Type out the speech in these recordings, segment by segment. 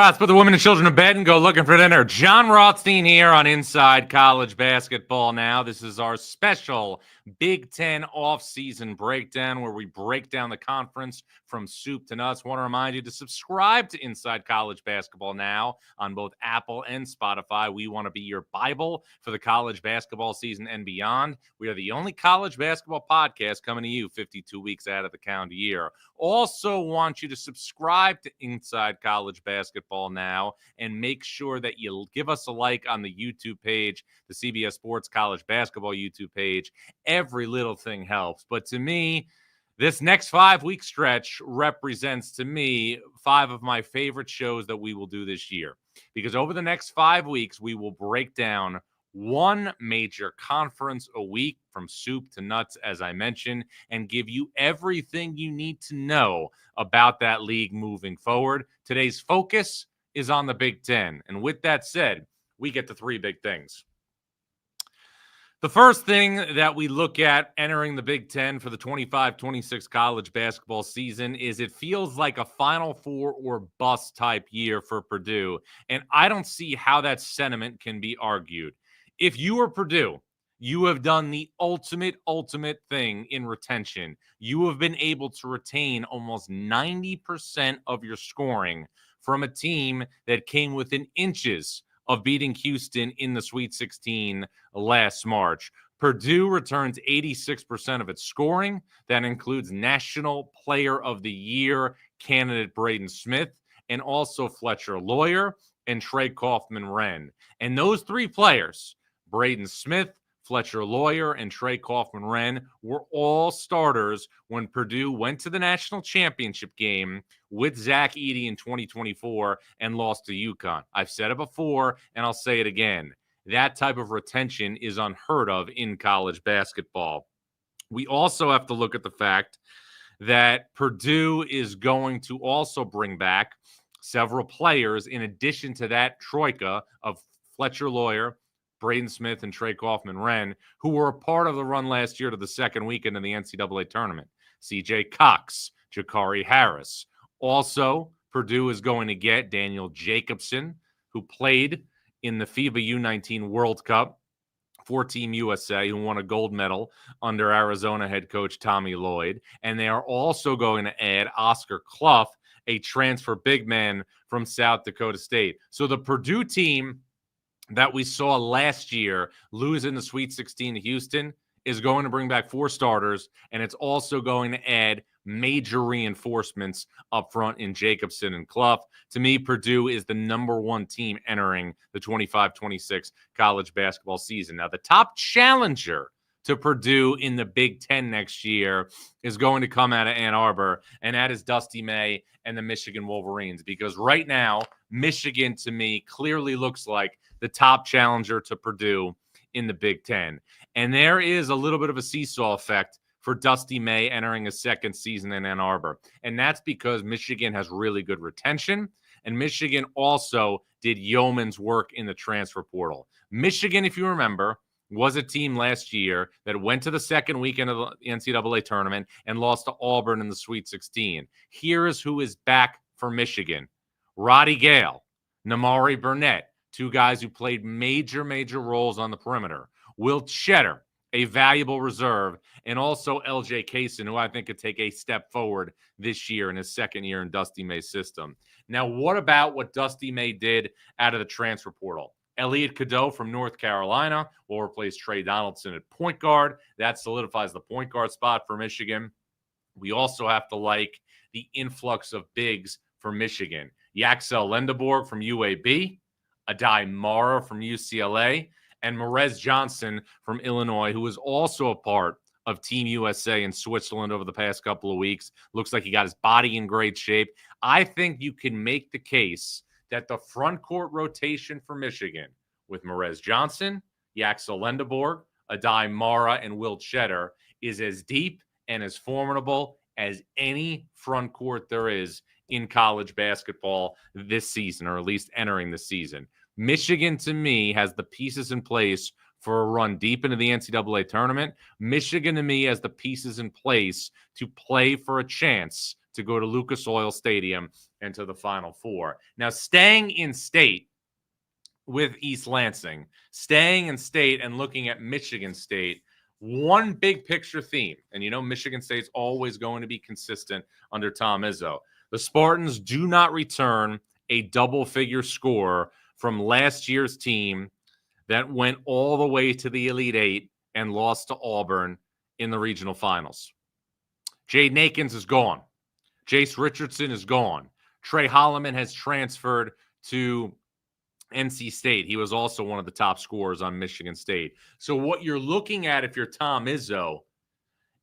Let's put the women and children to bed and go looking for dinner. John Rothstein here on Inside College Basketball Now. This is our special Big Ten off-season breakdown where we break down the conference from soup to nuts. Want to remind you to subscribe to Inside College Basketball Now on both Apple and Spotify. We want to be your Bible for the college basketball season and beyond. We are the only college basketball podcast coming to you 52 weeks out of the calendar year. Also want you to subscribe to Inside College Basketball Now and make sure that you give us a like on the YouTube page, the CBS Sports College Basketball YouTube page. Every little thing helps. But to me, this next 5-week stretch represents, to me, 5 of my favorite shows that we will do this year. Because over the next 5 weeks, we will break down one major conference a week from soup to nuts, as I mentioned, and give you everything you need to know about that league moving forward. Today's focus is on the Big Ten. And with that said, we get to 3 big things. The first thing that we look at entering the Big Ten for the 25-26 college basketball season is it feels like a Final Four or bust type year for Purdue. And I don't see how that sentiment can be argued. If you are Purdue, you have done the ultimate thing in retention. You have been able to retain almost 90% of your scoring from a team that came within inches of beating Houston in the Sweet 16 last March. Purdue returns 86% of its scoring. That includes National Player of the Year candidate Braden Smith and also Fletcher Lawyer and Trey Kaufman-Renn. And those 3 players, Braden Smith, Fletcher Lawyer, and Trey Kaufman-Renn, were all starters when Purdue went to the national championship game with Zach Edey in 2024 and lost to UConn. I've said it before, and I'll say it again. That type of retention is unheard of in college basketball. We also have to look at the fact that Purdue is going to also bring back several players in addition to that troika of Fletcher Lawyer, Braden Smith, and Trey Kaufman-Renn, who were a part of the run last year to the second weekend in the NCAA tournament. C.J. Cox, Jakari Harris. Also, Purdue is going to get Daniel Jacobson, who played in the FIBA U19 World Cup for Team USA, who won a gold medal under Arizona head coach Tommy Lloyd. And they are also going to add Oscar Clough, a transfer big man from South Dakota State. So the Purdue team that we saw last year lose in the Sweet 16 to Houston is going to bring back 4 starters, and it's also going to add major reinforcements up front in Jacobson and Clough. To me, Purdue is the number 1 team entering the 25-26 college basketball season. Now, the top challenger to Purdue in the Big Ten next year is going to come out of Ann Arbor, and that is Dusty May and the Michigan Wolverines, because right now, Michigan, to me, clearly looks like the top challenger to Purdue in the Big Ten. And there is a little bit of a seesaw effect for Dusty May entering a second season in Ann Arbor. And that's because Michigan has really good retention, and Michigan also did yeoman's work in the transfer portal. Michigan, if you remember, was a team last year that went to the second weekend of the NCAA tournament and lost to Auburn in the Sweet 16. Here is who is back for Michigan. Roddy Gale, Namari Burnett, 2 guys who played major roles on the perimeter. Wilt Cheddar, a valuable reserve, and also LJ Kaysen, who I think could take a step forward this year in his second year in Dusty May's system. Now, what about what Dusty May did out of the transfer portal? Elliot Cadeau from North Carolina will replace Trey Donaldson at point guard. That solidifies the point guard spot for Michigan. We also have to like the influx of bigs for Michigan. Yaxel Lendeborg from UAB, Adai Mara from UCLA, and Merez Johnson from Illinois, who was also a part of Team USA in Switzerland over the past couple of weeks. Looks like he got his body in great shape. I think you can make the case that the front court rotation for Michigan with Merez Johnson, Yaxel Lendeborg, Adai Mara, and Wilt Cheddar is as deep and as formidable as any front court there is in college basketball this season, or at least entering the season. Michigan, to me, has the pieces in place for a run deep into the NCAA tournament. Michigan, to me, has the pieces in place to play for a chance to go to Lucas Oil Stadium and to the Final Four. Now, staying in state with East Lansing, staying in state and looking at Michigan State, one big picture theme, and Michigan State's always going to be consistent under Tom Izzo. The Spartans do not return a double-figure score from last year's team that went all the way to the Elite Eight and lost to Auburn in the regional finals. Jaden Akins is gone. Jace Richardson is gone. Trey Holloman has transferred to NC State. He was also one of the top scorers on Michigan State. So what you're looking at if you're Tom Izzo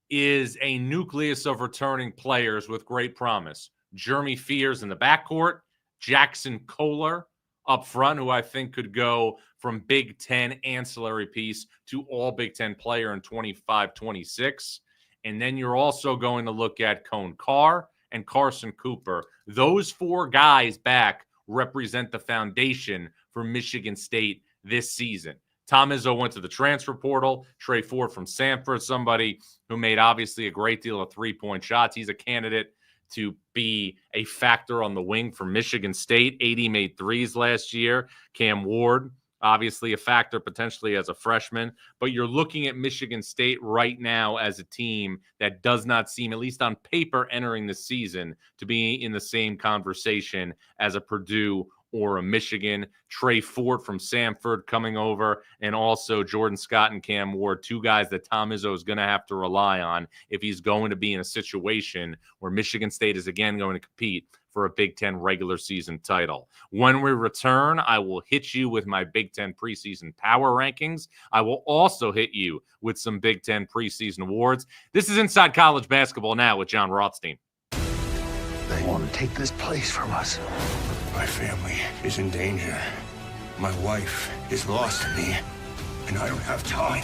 is a nucleus of returning players with great promise. Jeremy Fears in the backcourt, Jackson Kohler up front, who I think could go from Big Ten ancillary piece to all Big Ten player in 25-26. And then you're also going to look at Cone Carr and Carson Cooper. Those four guys back represent the foundation for Michigan State this season. Tom Izzo went to the transfer portal. Trey Ford from Samford, somebody who made obviously a great deal of three-point shots. He's a candidate to be a factor on the wing for Michigan State. 80 made threes last year. Cam Ward, obviously a factor potentially as a freshman. But you're looking at Michigan State right now as a team that does not seem, at least on paper entering the season, to be in the same conversation as a Purdue or a Michigan. Trey Ford from Samford coming over, and also Jordan Scott and Cam Ward, two guys that Tom Izzo is going to have to rely on if he's going to be in a situation where Michigan State is again going to compete for a Big Ten regular season title. When we return, I will hit you with my Big Ten preseason power rankings. I will also hit you with some Big Ten preseason awards. This is Inside College Basketball Now with John Rothstein. They want to take this place from us. My family is in danger. My wife is lost to me, and I don't have time.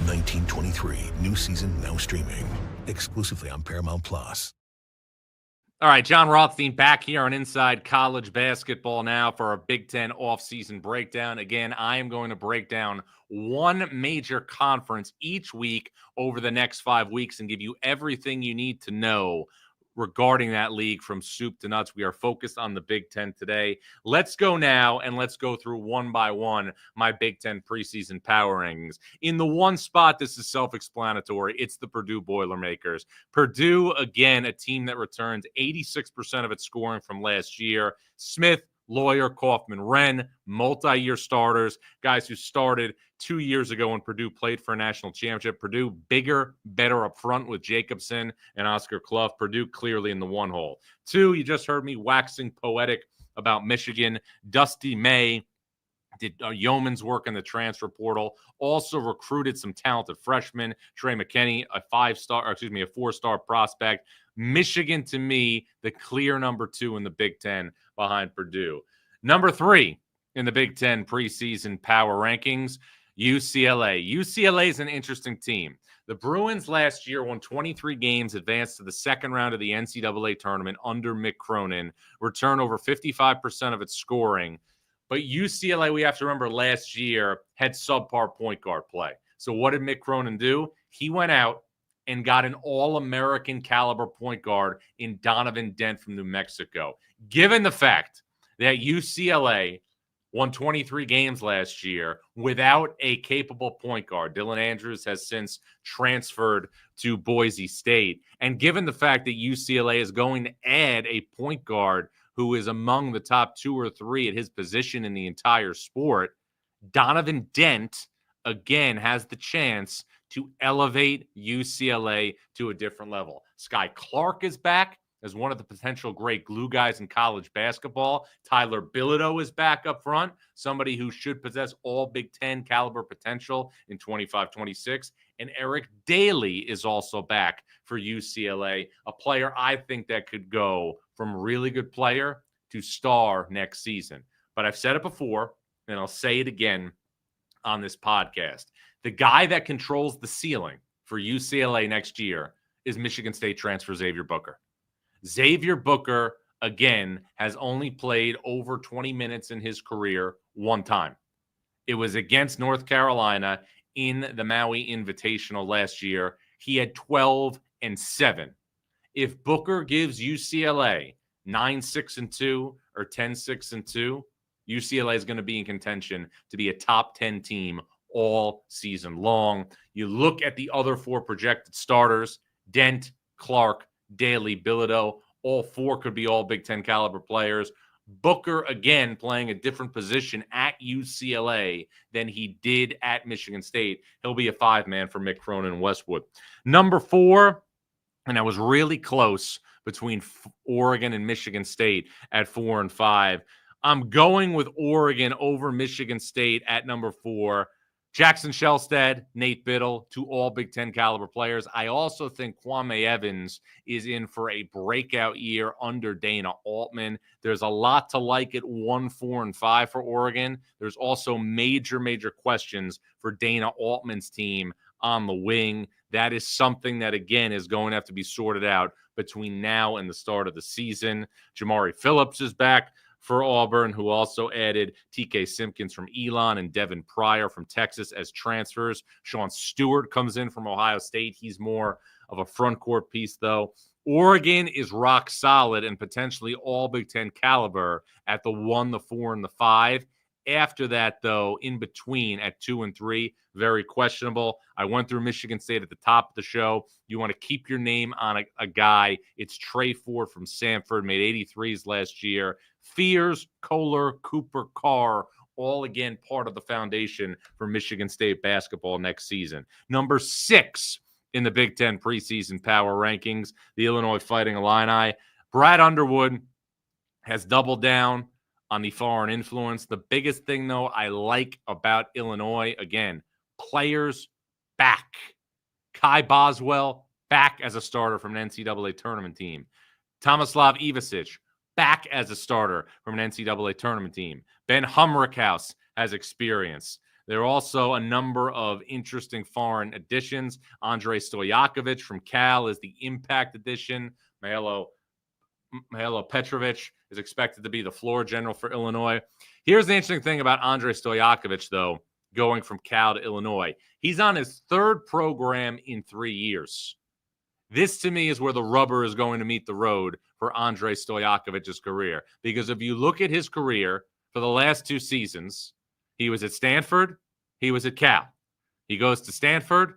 1923, new season now streaming exclusively on Paramount Plus. All right, John Rothstein back here on Inside College Basketball Now for our Big Ten offseason breakdown. Again, I am going to break down one major conference each week over the next 5 weeks and give you everything you need to know regarding that league from soup to nuts. We are focused on the Big Ten today. Let's go now and let's go through one by one my Big Ten preseason power rankings. In the one spot, this is self-explanatory. It's the Purdue Boilermakers. Purdue, again, a team that returns 86% of its scoring from last year. Smith, Lawyer, Kaufman, Wren, multi-year starters, guys who started 2 years ago when Purdue played for a national championship. Purdue bigger, better up front with Jacobson and Oscar Clough. Purdue clearly in the one hole. Two, you just heard me waxing poetic about Michigan. Dusty May did yeoman's work in the transfer portal. Also recruited some talented freshmen. Trey McKinney, a four-star prospect. Michigan, to me, the clear number 2 in the Big Ten behind Purdue. Number 3 in the Big Ten preseason power rankings, UCLA. UCLA is an interesting team. The Bruins last year won 23 games, advanced to the second round of the NCAA tournament under Mick Cronin, returned over 55% of its scoring. But UCLA, we have to remember, last year had subpar point guard play. So what did Mick Cronin do? He went out and got an all-American caliber point guard in Donovan Dent from New Mexico. Given the fact that UCLA won 23 games last year without a capable point guard, Dylan Andrews has since transferred to Boise State, and given the fact that UCLA is going to add a point guard who is among the top 2 or 3 at his position in the entire sport, Donovan Dent, again, has the chance to elevate UCLA to a different level. Sky Clark is back as one of the potential great glue guys in college basketball. Tyler Bilodeau is back up front, somebody who should possess all Big Ten caliber potential in 25-26. And Eric Daly is also back for UCLA, a player I think that could go from really good player to star next season. But I've said it before, and I'll say it again on this podcast. The guy that controls the ceiling for UCLA next year is Michigan State transfer Xavier Booker. Xavier Booker, again, has only played over 20 minutes in his career one time. It was against North Carolina in the Maui Invitational last year. He had 12 and 7 If Booker gives UCLA 9-6-2 or 10-6-2, UCLA is going to be in contention to be a top 10 team all season long. You look at the other 4 projected starters, Dent, Clark, Daly, Bilodeau. All 4 could be all Big Ten caliber players. Booker, again, playing a different position at UCLA than he did at Michigan State. He'll be a 5-man for Mick Cronin and Westwood. Number 4, and I was really close between Oregon and Michigan State at 4 and 5. I'm going with Oregon over Michigan State at number 4. Jackson Shelstad, Nate Biddle, 2 all Big Ten caliber players. I also think Kwame Evans is in for a breakout year under Dana Altman. There's a lot to like at 1, 4, and 5 for Oregon. There's also major questions for Dana Altman's team on the wing. That is something that, again, is going to have to be sorted out between now and the start of the season. Jamari Phillips is back for Auburn, who also added TK Simpkins from Elon and Devin Pryor from Texas as transfers. Sean Stewart comes in from Ohio State. He's more of a front court piece, though. Oregon is rock solid and potentially all Big Ten caliber at the 1, the 4, and the 5. After that, though, in between at 2 and 3, very questionable. I went through Michigan State at the top of the show. You want to keep your name on a guy. It's Trey Ford from Samford, made 83s last year. Fears, Kohler, Cooper, Carr, all again part of the foundation for Michigan State basketball next season. Number 6 in the Big Ten preseason power rankings, the Illinois Fighting Illini. Brad Underwood has doubled down on the foreign influence. The biggest thing, though, I like about Illinois, again, players back. Kai Boswell back as a starter from an NCAA tournament team. Tomislav Ivasic back as a starter from an NCAA tournament team. Ben Humrickhouse has experience. There are also a number of interesting foreign additions. Andrei Stojakovic from Cal is the impact addition. Mihajlo Petrovic is expected to be the floor general for Illinois. Here's the interesting thing about Andrei Stojakovic, though, going from Cal to Illinois. He's on his 3rd program in 3 years. This, to me, is where the rubber is going to meet the road for Andrei Stojakovic's career. Because if you look at his career for the last 2 seasons, he was at Stanford, he was at Cal. He goes to Stanford,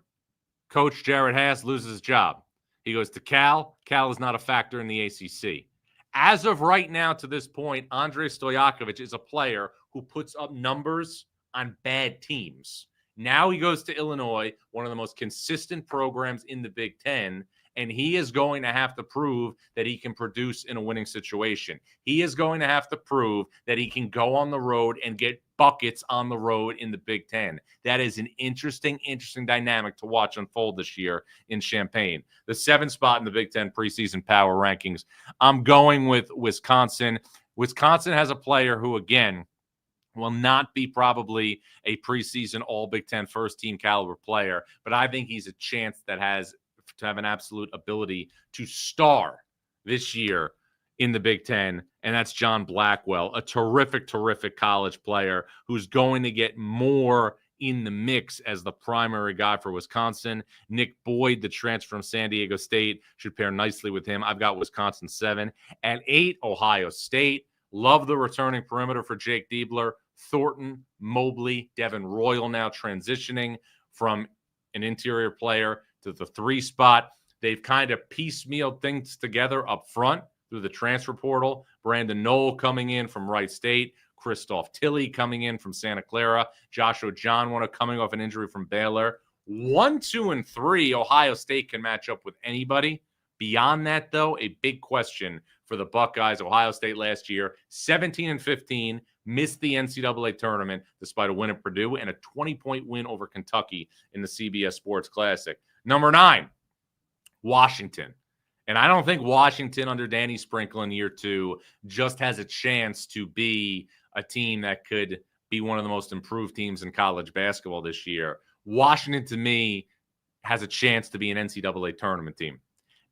Coach Jared Haas loses his job. He goes to Cal. Cal is not a factor in the ACC. As of right now, to this point, Andrei Stojakovic is a player who puts up numbers on bad teams. Now he goes to Illinois, one of the most consistent programs in the Big Ten, and he is going to have to prove that he can produce in a winning situation. He is going to have to prove that he can go on the road and get buckets on the road in the Big Ten. That is an interesting dynamic to watch unfold this year in Champaign. The 7th spot in the Big Ten preseason power rankings, I'm going with Wisconsin. Wisconsin has a player who, again, will not be probably a preseason all Big Ten first team caliber player, but I think he's a chance that has to have an absolute ability to star this year in the Big Ten, and that's John Blackwell, a terrific college player who's going to get more in the mix as the primary guy for Wisconsin. Nick Boyd, the transfer from San Diego State, should pair nicely with him. I've got Wisconsin 7. At 8, Ohio State. Love the returning perimeter for Jake Diebler. Thornton, Mobley, Devin Royal now transitioning from an interior player to the 3 spot. They've kind of piecemealed things together up front through the transfer portal. Brandon Knoll coming in from Wright State. Christoph Tilley coming in from Santa Clara. Joshua Johnwana coming off an injury from Baylor. 1, 2, and 3, Ohio State can match up with anybody. Beyond that, though, a big question for the Buckeyes. Ohio State last year, 17-15, missed the NCAA tournament despite a win at Purdue and a 20-point win over Kentucky in the CBS Sports Classic. Number 9, Washington. And I don't think Washington under Danny Sprinkle in year 2 just has a chance to be a team that could be one of the most improved teams in college basketball this year. Washington, to me, has a chance to be an NCAA tournament team.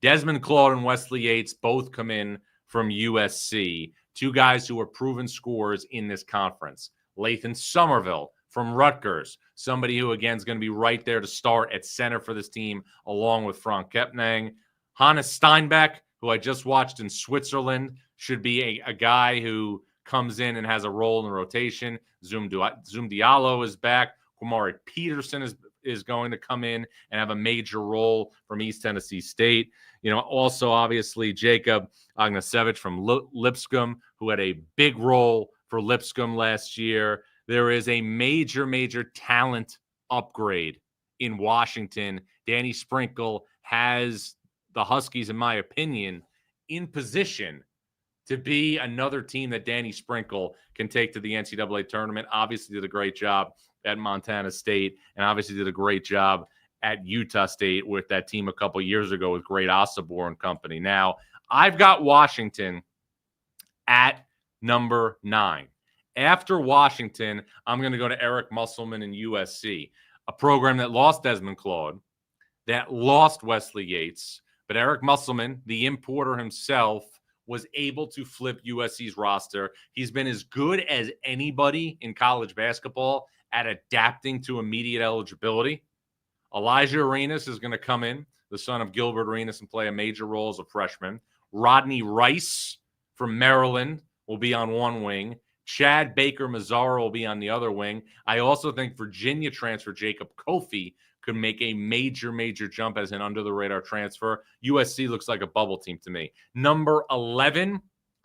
Desmond Claude and Wesley Yates both come in from USC, 2 guys who are proven scorers in this conference. Lathan Somerville from Rutgers, somebody who, again, is going to be right there to start at center for this team, along with Frank Kepnang. Hannes Steinbeck, who I just watched in Switzerland, should be a guy who comes in and has a role in the rotation. Zoom Diallo is back. Kumari Peterson is going to come in and have a major role from East Tennessee State. Also, obviously, Jacob Ognjenovic from Lipscomb, who had a big role for Lipscomb last year. There is a major, major talent upgrade in Washington. Danny Sprinkle has the Huskies, in my opinion, in position to be another team that Danny Sprinkle can take to the NCAA tournament. Obviously did a great job at Montana State, and obviously did a great job at Utah State with that team a couple years ago with great Osobor and company. Now, I've got Washington at number 9. After Washington, I'm going to go to Eric Musselman and USC, a program that lost Desmond Claude, that lost Wesley Yates, but Eric Musselman, the importer himself, was able to flip USC's roster. He's been as good as anybody in college basketball at adapting to immediate eligibility. Elijah Arenas is going to come in, the son of Gilbert Arenas, and play a major role as a freshman. Rodney Rice from Maryland will be on one wing. Chad Baker-Mazzara will be on the other wing. I also think Virginia transfer Jacob Kofi could make a major, major jump as an under-the-radar transfer. USC looks like a bubble team to me. Number 11,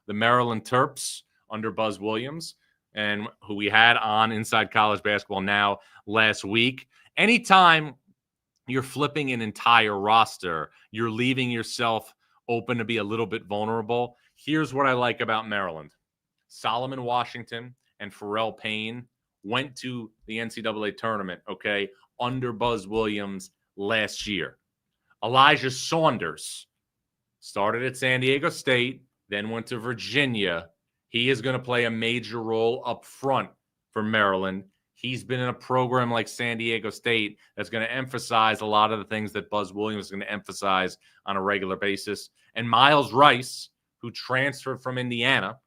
the Maryland Terps under Buzz Williams, and who we had on Inside College Basketball Now last week. Anytime you're flipping an entire roster, you're leaving yourself open to be a little bit vulnerable. Here's what I like about Maryland. Solomon Washington and Pharrell Payne went to the NCAA tournament, under Buzz Williams last year. Elijah Saunders started at San Diego State, then went to Virginia. He is going to play a major role up front for Maryland. He's been in a program like San Diego State that's going to emphasize a lot of the things that Buzz Williams is going to emphasize on a regular basis. And Miles Rice, who transferred from Indiana,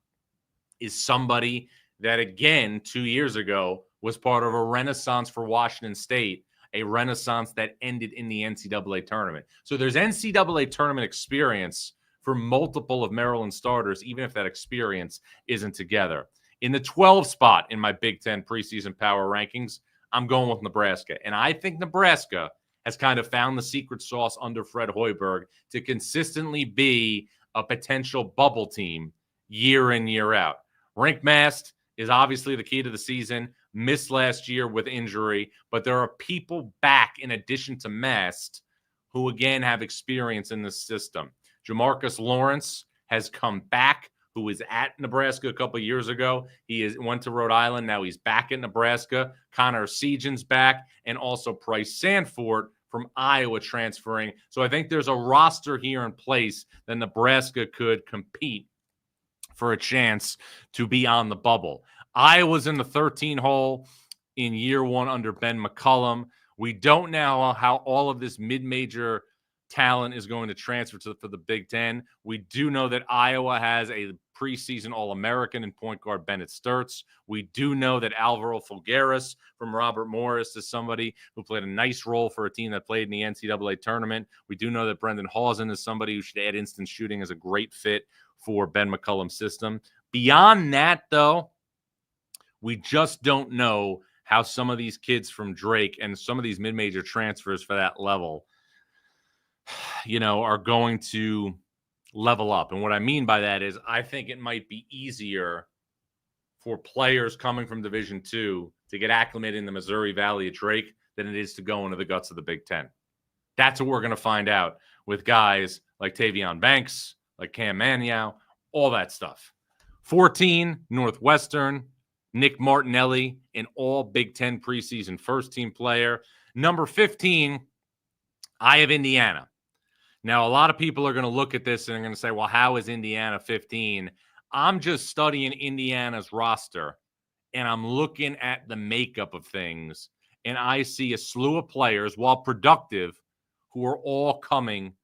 is somebody that, again, 2 years ago was part of a renaissance for Washington State, a renaissance that ended in the NCAA tournament. So there's NCAA tournament experience for multiple of Maryland starters, even if that experience isn't together. In the 12 spot in my Big Ten preseason power rankings, I'm going with Nebraska. And I think Nebraska has kind of found the secret sauce under Fred Hoiberg to consistently be a potential bubble team year in, year out. Rink Mast is obviously the key to the season. Missed last year with injury, but there are people back in addition to Mast who, again, have experience in this system. Jamarcus Lawrence has come back, who was at Nebraska a couple of years ago. Went to Rhode Island. Now he's back at Nebraska. Connor Sejan's back, and also Price Sanford from Iowa transferring. So I think there's a roster here in place that Nebraska could compete for a chance to be on the bubble. Iowa's in the 13 hole in year one under Ben McCullum. We don't know how all of this mid-major talent is going to transfer for the Big Ten. We do know that Iowa has a preseason All-American in point guard Bennett Sturtz. We do know that Alvaro Fulgaris from Robert Morris is somebody who played a nice role for a team that played in the NCAA tournament. We do know that Brendan Hausen is somebody who should add instant shooting as a great fit for Ben McCullum's system. Beyond that, though, we just don't know how some of these kids from Drake and some of these mid-major transfers for that level, are going to level up. And what I mean by that is I think it might be easier for players coming from Division II to get acclimated in the Missouri Valley at Drake than it is to go into the guts of the Big Ten. That's what we're going to find out with guys like Tavion Banks, like Cam Manyow, all that stuff. 14, Northwestern, Nick Martinelli, an all Big Ten preseason first-team player. Number 15, I have Indiana. Now, a lot of people are going to look at this and are going to say, well, how is Indiana 15? I'm just studying Indiana's roster, and I'm looking at the makeup of things, and I see a slew of players, while productive, who are all coming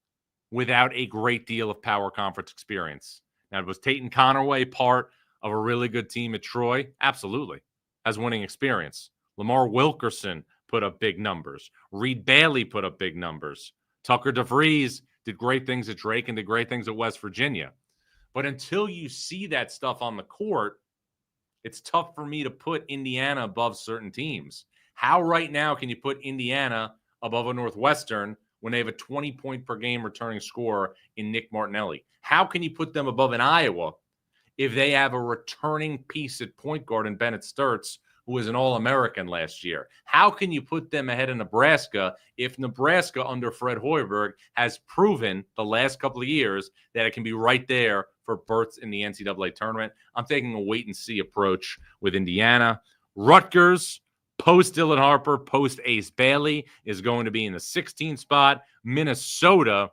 without a great deal of power conference experience. Now, was Tayton Conaway part of a really good team at Troy? Absolutely. Has winning experience. Lamar Wilkerson put up big numbers. Reed Bailey put up big numbers. Tucker DeVries did great things at Drake and did great things at West Virginia. But until you see that stuff on the court, it's tough for me to put Indiana above certain teams. How right now can you put Indiana above a Northwestern when they have a 20-point per game returning scorer in Nick Martinelli? How can you put them above an Iowa if they have a returning piece at point guard in Bennett Sturtz, who was an All-American last year? How can you put them ahead of Nebraska if Nebraska under Fred Hoiberg has proven the last couple of years that it can be right there for berths in the NCAA tournament? I'm taking a wait-and-see approach with Indiana. Rutgers, post Dylan Harper, post Ace Bailey, is going to be in the 16th spot. Minnesota,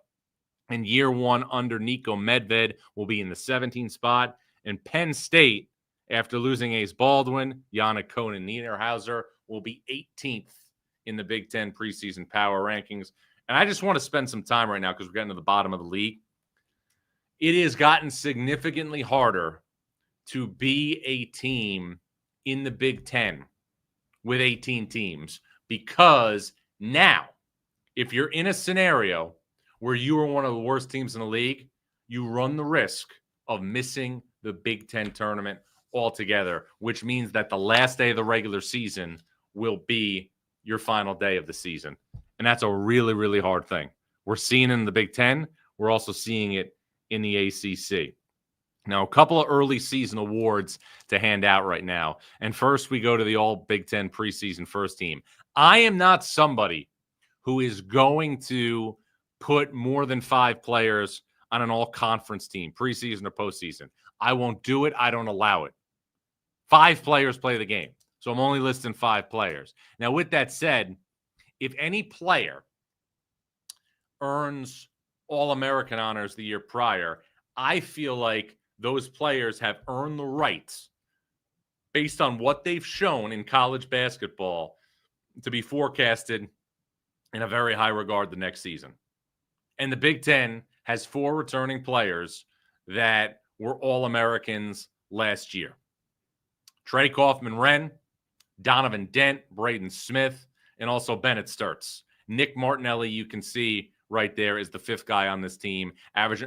in year one under Nico Medved, will be in the 17th spot. And Penn State, after losing Ace Baldwin, Yannick Cohn, and Niederhauser, will be 18th in the Big Ten preseason power rankings. And I just want to spend some time right now because we're getting to the bottom of the league. It has gotten significantly harder to be a team in the Big Ten with 18 teams because now, if you're in a scenario where you are one of the worst teams in the league, you run the risk of missing the Big Ten tournament altogether, which means that the last day of the regular season will be your final day of the season. And that's a really, really hard thing. We're seeing it in the Big Ten. We're also seeing it in the ACC. Now, a couple of early season awards to hand out right now. And first, we go to the all Big Ten preseason first team. I am not somebody who is going to put more than 5 players on an all-conference team, preseason or postseason. I won't do it. I don't allow it. 5 players play the game. So I'm only listing 5 players. Now, with that said, if any player earns All-American honors the year prior, I feel like those players have earned the rights, based on what they've shown in college basketball, to be forecasted in a very high regard the next season. And the Big Ten has 4 returning players that were All-Americans last year. Trey Kaufman-Wren, Donovan Dent, Braden Smith, and also Bennett Sturtz. Nick Martinelli, you can see right there, is the 5th guy on this team.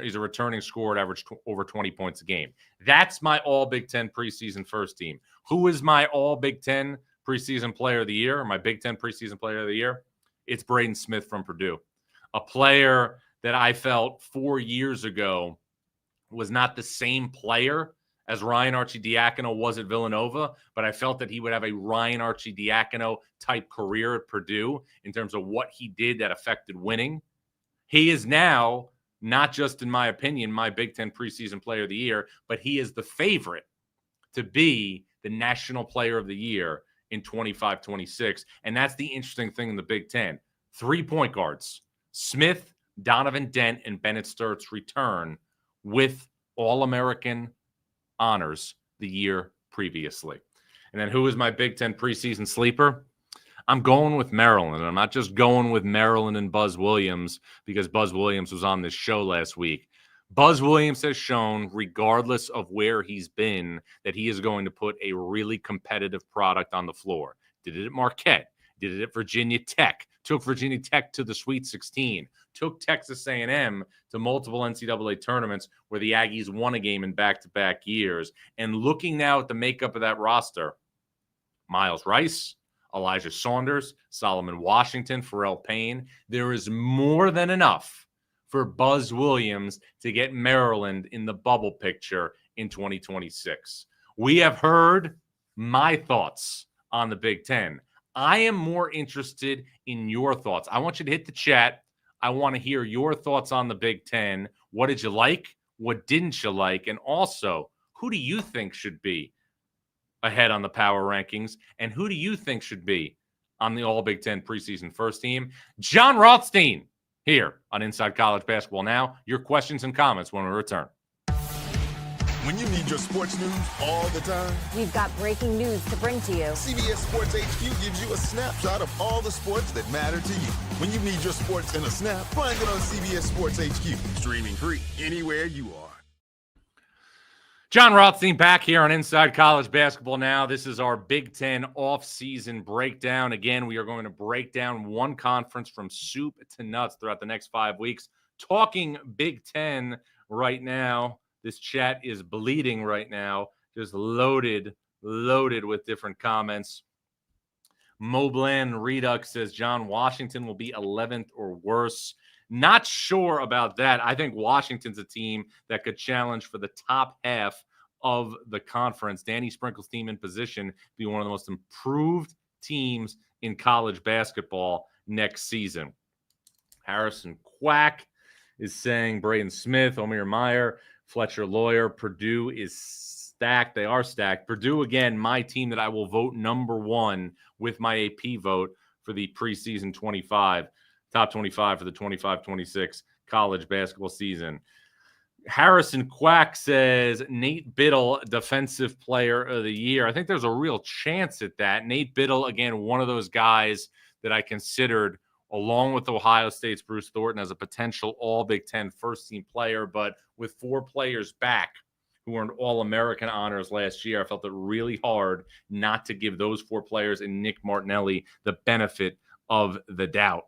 He's a returning scorer at average over 20 points a game. That's my all Big Ten preseason first team. Who is my all Big Ten preseason player of the year, or my Big Ten preseason player of the year? It's Braden Smith from Purdue, a player that I felt 4 years ago was not the same player as Ryan Arcidiacono was at Villanova, but I felt that he would have a Ryan Arcidiacono type career at Purdue in terms of what he did that affected winning. He is now, not just in my opinion, my Big Ten preseason player of the year, but he is the favorite to be the national player of the year in 25-26. And that's the interesting thing in the Big Ten. 3 point guards, Smith, Donovan Dent, and Bennett Sturtz, return with All-American honors the year previously. And then who is my Big Ten preseason sleeper? I'm going with Maryland. And I'm not just going with Maryland and Buzz Williams because Buzz Williams was on this show last week. Buzz Williams has shown, regardless of where he's been, that he is going to put a really competitive product on the floor. Did it at Marquette. Did it at Virginia Tech. Took Virginia Tech to the Sweet 16. Took Texas A&M to multiple NCAA tournaments where the Aggies won a game in back-to-back years. And looking now at the makeup of that roster, Miles Rice, Elijah Saunders, Solomon Washington, Pharrell Payne, there is more than enough for Buzz Williams to get Maryland in the bubble picture in 2026. We have heard my thoughts on the Big Ten. I am more interested in your thoughts. I want you to hit the chat. I want to hear your thoughts on the Big Ten. What did you like? What didn't you like? And also, who do you think should be ahead on the power rankings? And who do you think should be on the All Big Ten preseason first team? John Rothstein here on Inside College Basketball Now. Your questions and comments when we return. When you need your sports news all the time, we've got breaking news to bring to you. CBS Sports HQ gives you a snapshot of all the sports that matter to you. When you need your sports in a snap, find it on CBS Sports HQ. Streaming free anywhere you are. John Rothstein back here on Inside College Basketball Now. This is our Big Ten off-season breakdown. Again, we are going to break down one conference from soup to nuts throughout the next 5 weeks. talking Big Ten right now. This chat is bleeding right now, just loaded with different comments. Moblan Redux says John Washington will be 11th or worse. Not sure about that. I think Washington's a team that could challenge for the top half of the conference. Danny Sprinkle's team in position to be one of the most improved teams in college basketball next season. Harrison Quack is saying Braden Smith, Omir Meyer, Fletcher Lawyer, Purdue is stacked. They are stacked. Purdue, again, my team that I will vote number one with my AP vote for the preseason 25, top 25 for the 25-26 college basketball season. Harrison Quack says Nate Biddle, Defensive Player of the Year. I think there's a real chance at that. Nate Biddle, again, one of those guys that I considered, along with Ohio State's Bruce Thornton, as a potential All-Big Ten first-team player. But with 4 players back who earned All-American honors last year, I felt it really hard not to give those 4 players and Nick Martinelli the benefit of the doubt.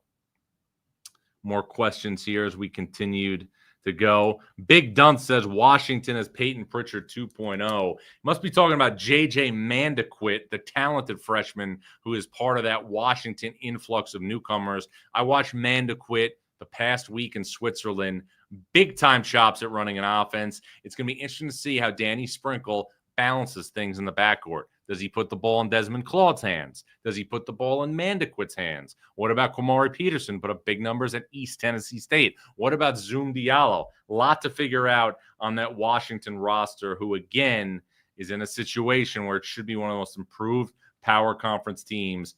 More questions here as we continued to go. Big Dunce says Washington is Peyton Pritchard 2.0. Must be talking about J.J. Mandequit, the talented freshman who is part of that Washington influx of newcomers. I watched Mandequit the past week in Switzerland. Big-time chops at running an offense. It's going to be interesting to see how Danny Sprinkle balances things in the backcourt. Does he put the ball in Desmond Claude's hands? Does he put the ball in Mandequit's hands? What about Kwamari Peterson? Put up big numbers at East Tennessee State. What about Zoom Diallo? A lot to figure out on that Washington roster, who, again, is in a situation where it should be one of the most improved power conference teams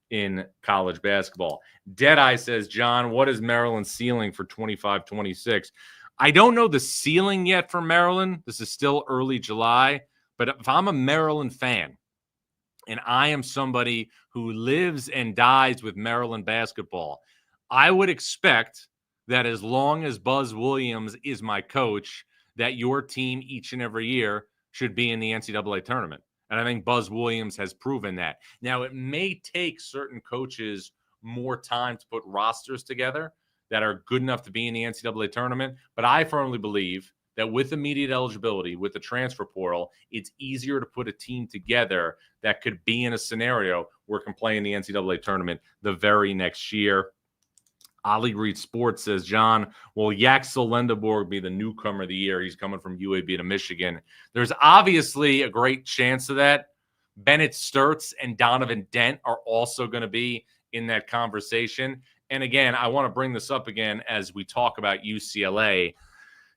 in college basketball. Deadeye says, John, what is Maryland's ceiling for 25-26? I don't know the ceiling yet for Maryland. This is still early July. But if I'm a Maryland fan and I am somebody who lives and dies with Maryland basketball, I would expect that as long as Buzz Williams is my coach, that your team each and every year should be in the NCAA tournament. And I think Buzz Williams has proven that. Now, it may take certain coaches more time to put rosters together that are good enough to be in the NCAA tournament, but I firmly believe that with immediate eligibility, with the transfer portal, it's easier to put a team together that could be in a scenario where it can play in the NCAA tournament the very next year. Ollie Reed Sports says, John, will Yaxel Lendeborg be the newcomer of the year? He's coming from UAB to Michigan. There's obviously a great chance of that. Bennett Sturtz and Donovan Dent are also going to be in that conversation. And again, I want to bring this up again as we talk about UCLA.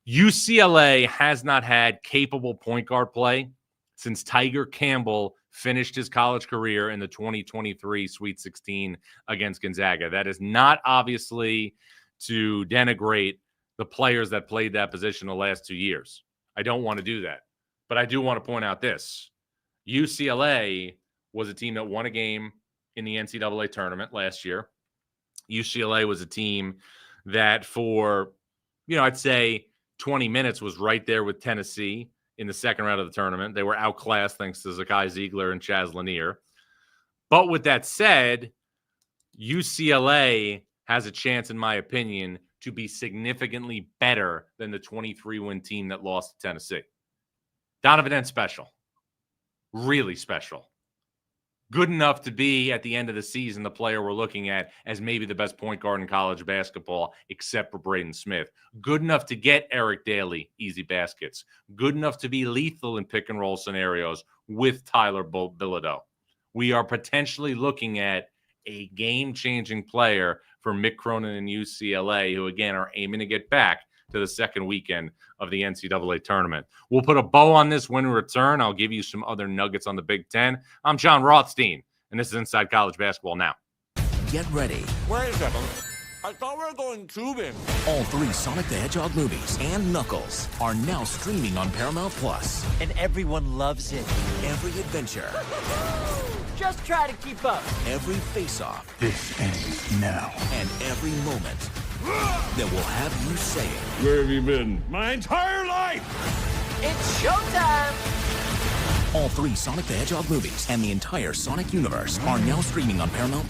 UCLA has not had capable point guard play since Tiger Campbell finished his college career in the 2023 Sweet 16 against Gonzaga. That is not obviously to denigrate the players that played that position the last 2 years. I don't want to do that. But I do want to point out this. UCLA was a team that won a game in the NCAA tournament last year. UCLA was a team that for, I'd say 20 minutes was right there with Tennessee in the second round of the tournament. They were outclassed thanks to Zakai Ziegler and Chaz Lanier. But with that said, UCLA has a chance, in my opinion, to be significantly better than the 23-win team that lost to Tennessee. Donovan Dent special. Really special. Good enough to be, at the end of the season, the player we're looking at as maybe the best point guard in college basketball, except for Braden Smith. Good enough to get Eric Daly easy baskets. Good enough to be lethal in pick-and-roll scenarios with Tyler Bilodeau. We are potentially looking at a game-changing player for Mick Cronin and UCLA, who, again, are aiming to get back to the second weekend of the NCAA tournament. We'll put a bow on this when we return. I'll give you some other nuggets on the Big Ten. I'm John Rothstein, and this is Inside College Basketball Now. Get ready. Wait a second. I thought we were going tubing. All 3 Sonic the Hedgehog movies and Knuckles are now streaming on Paramount+. And everyone loves it. Every adventure. Just try to keep up. Every face-off. This ends now. And every moment that will have you saying, Where have you been? My entire life! It's showtime! all 3 Sonic the Hedgehog movies and the entire Sonic universe are now streaming on Paramount+.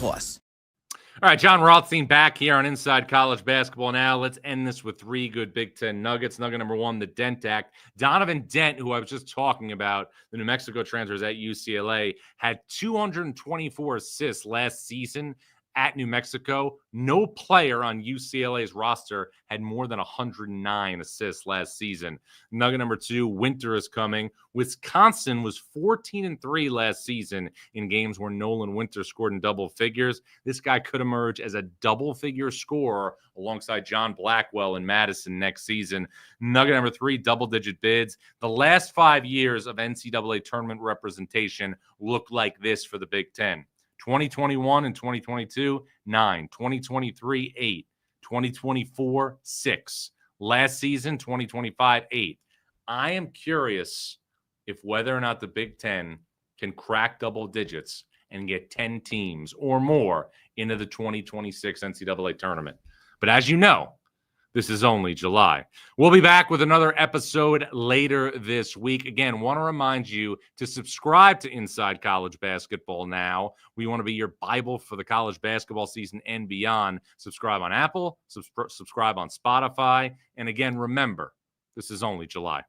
All right, John Rothstein back here on Inside College Basketball Now. Let's end this with 3 good Big Ten nuggets. Nugget number 1, the Dent Act. Donovan Dent, who I was just talking about, the New Mexico transfers at UCLA, had 224 assists last season at New Mexico. No player on UCLA's roster had more than 109 assists last season. Nugget number 2, winter is coming. Wisconsin was 14-3 last season in games where Nolan Winter scored in double figures. This guy could emerge as a double-figure scorer alongside John Blackwell in Madison next season. Nugget number 3, double-digit bids. The last 5 years of NCAA tournament representation look like this for the Big Ten. 2021 and 2022, 9. 2023, 8. 2024, 6. Last season, 2025, 8. I am curious if whether or not the Big Ten can crack double digits and get 10 teams or more into the 2026 NCAA tournament. But as you know, this is only July. We'll be back with another episode later this week. Again, want to remind you to subscribe to Inside College Basketball Now. We want to be your Bible for the college basketball season and beyond. Subscribe on Apple, subscribe on Spotify. And again, remember, this is only July.